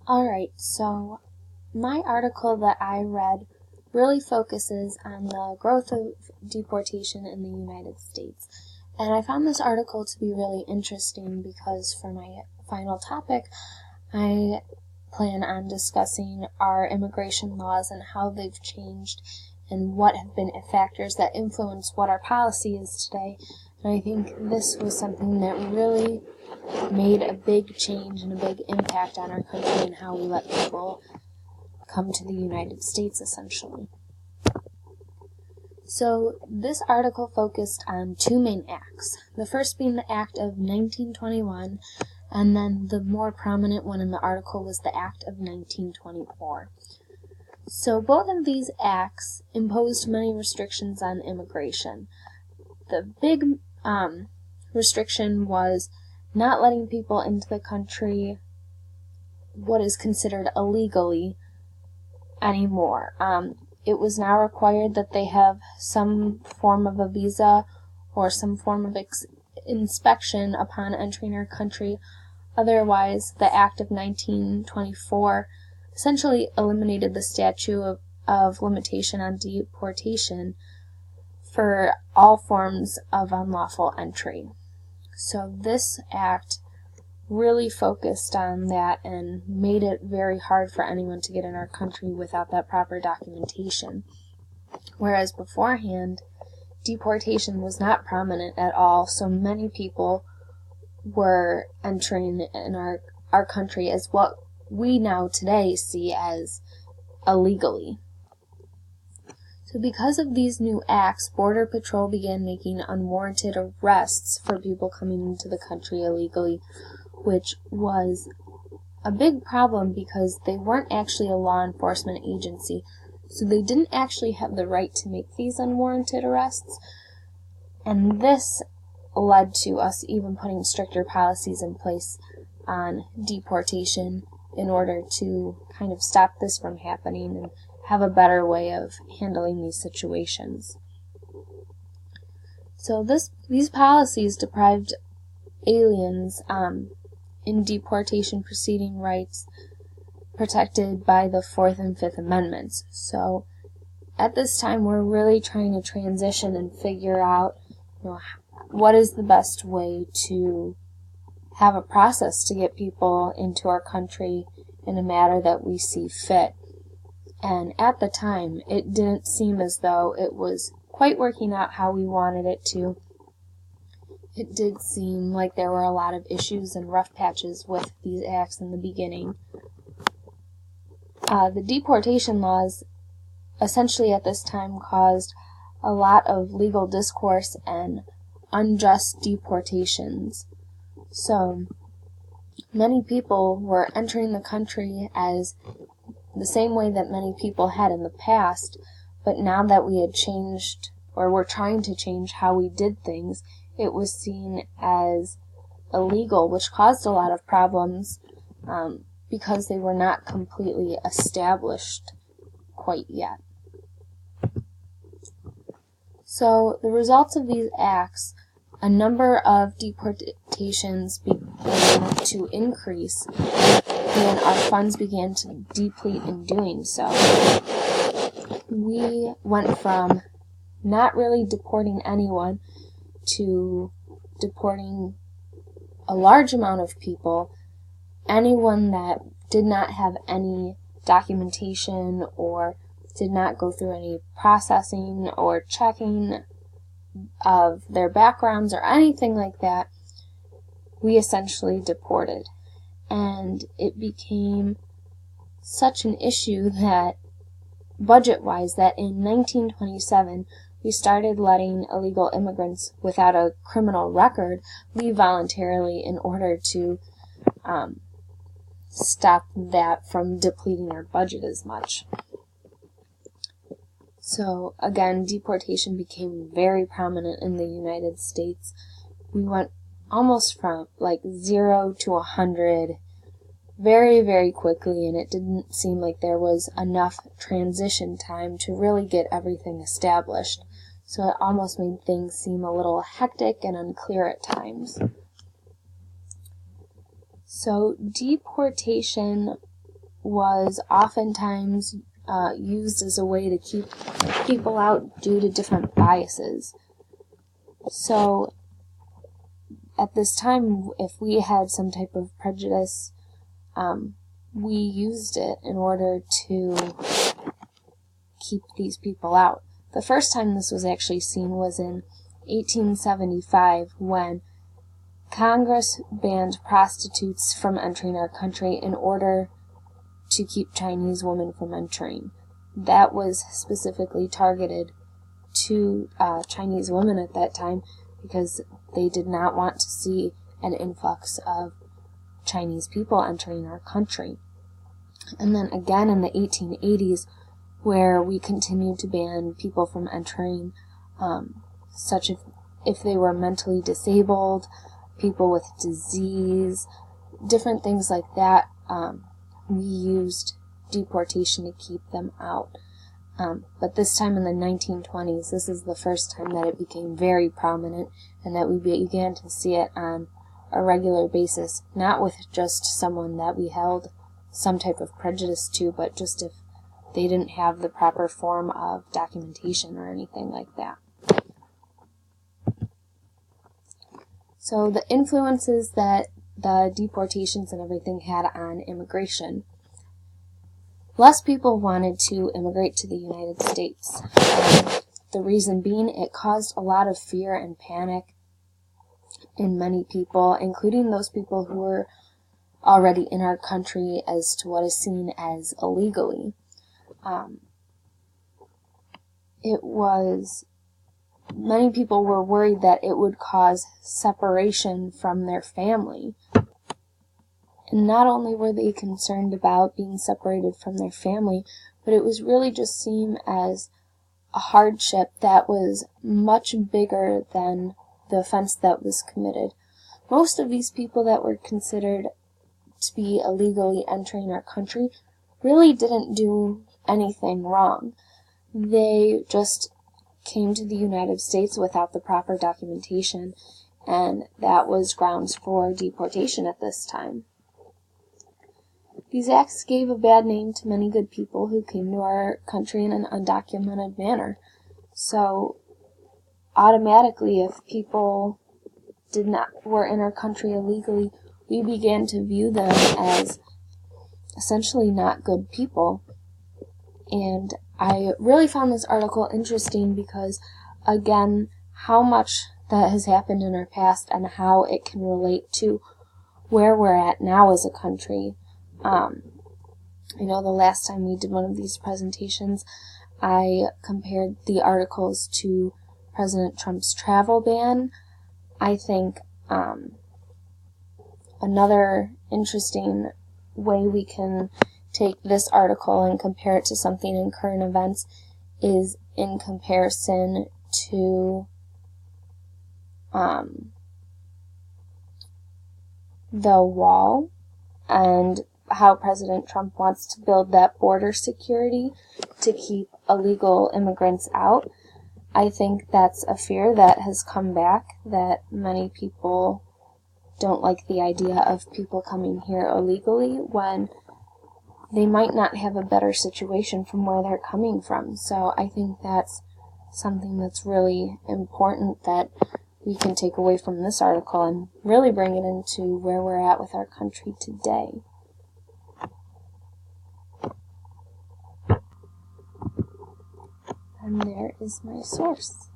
Alright, so my article that I read really focuses on the growth of deportation in the United States. And I found this article to be really interesting because for my final topic, I plan on discussing our immigration laws and how they've changed and what have been factors that influence what our policy is today. And I think this was something that really made a big change and a big impact on our country and how we let people come to the United States, essentially. So this article focused on two main acts. The first being the Act of 1921, and then the more prominent one in the article was the Act of 1924. So both of these acts imposed many restrictions on immigration. The big restriction was not letting people into the country what is considered illegally anymore. It was now required that they have some form of a visa or some form of inspection upon entering our country. Otherwise, the Act of 1924 essentially eliminated the statute of limitation on deportation for all forms of unlawful entry. So this act really focused on that and made it very hard for anyone to get in our country without that proper documentation. Whereas beforehand, deportation was not prominent at all, so many people were entering in our country as what we now today see as illegally. So because of these new acts, Border Patrol began making unwarranted arrests for people coming into the country illegally, which was a big problem because they weren't actually a law enforcement agency, so they didn't actually have the right to make these unwarranted arrests, and this led to us even putting stricter policies in place on deportation in order to kind of stop this from happening and have a better way of handling these situations. So these policies deprived aliens in deportation proceeding rights protected by the 4th and 5th Amendments. So at this time we're really trying to transition and figure out what is the best way to have a process to get people into our country in a manner that we see fit. And at the time, it didn't seem as though it was quite working out how we wanted it to. It did seem like there were a lot of issues and rough patches with these acts in the beginning. The deportation laws essentially at this time caused a lot of legal discourse and unjust deportations. So many people were entering the country as the same way that many people had in the past, but now that we had changed, or were trying to change how we did things, it was seen as illegal, which caused a lot of problems because they were not completely established quite yet. So the results of these acts, a number of deportations began to increase, and our funds began to deplete in doing so. We went from not really deporting anyone to deporting a large amount of people. Anyone that did not have any documentation or did not go through any processing or checking of their backgrounds or anything like that, we essentially deported. And it became such an issue that, budget-wise, that in 1927, we started letting illegal immigrants without a criminal record leave voluntarily in order to stop that from depleting our budget as much. So, again, deportation became very prominent in the United States. We went almost from 0 to 100 very, very quickly, and it didn't seem like there was enough transition time to really get everything established. So it almost made things seem a little hectic and unclear at times. So deportation was oftentimes used as a way to keep people out due to different biases. So at this time, if we had some type of prejudice, we used it in order to keep these people out. The first time this was actually seen was in 1875, when Congress banned prostitutes from entering our country in order to keep Chinese women from entering. That was specifically targeted to Chinese women at that time, because they did not want to see an influx of Chinese people entering our country. And then again in the 1880s, where we continued to ban people from entering, such if they were mentally disabled, people with disease, different things like that. We used deportation to keep them out. But this time in the 1920s, this is the first time that it became very prominent, and that we began to see it on a regular basis, not with just someone that we held some type of prejudice to, but just if they didn't have the proper form of documentation or anything like that. So the influences that the deportations and everything had on immigration. Less people wanted to immigrate to the United States. The reason being, it caused a lot of fear and panic in many people, including those people who were already in our country, as to what is seen as illegally. Many people were worried that it would cause separation from their family. And not only were they concerned about being separated from their family, but it was really just seen as a hardship that was much bigger than the offense that was committed. Most of these people that were considered to be illegally entering our country really didn't do anything wrong. They just came to the United States without the proper documentation, and that was grounds for deportation at this time. These acts gave a bad name to many good people who came to our country in an undocumented manner. So automatically, if people were in our country illegally, we began to view them as essentially not good people. And I really found this article interesting because, again, how much that has happened in our past and how it can relate to where we're at now as a country. I know the last time we did one of these presentations, I compared the articles to President Trump's travel ban. I think another interesting way we can take this article and compare it to something in current events is in comparison to the wall and how President Trump wants to build that border security to keep illegal immigrants out. I think that's a fear that has come back, that many people don't like the idea of people coming here illegally when they might not have a better situation from where they're coming from. So I think that's something that's really important that we can take away from this article and really bring it into where we're at with our country today. And there is my source.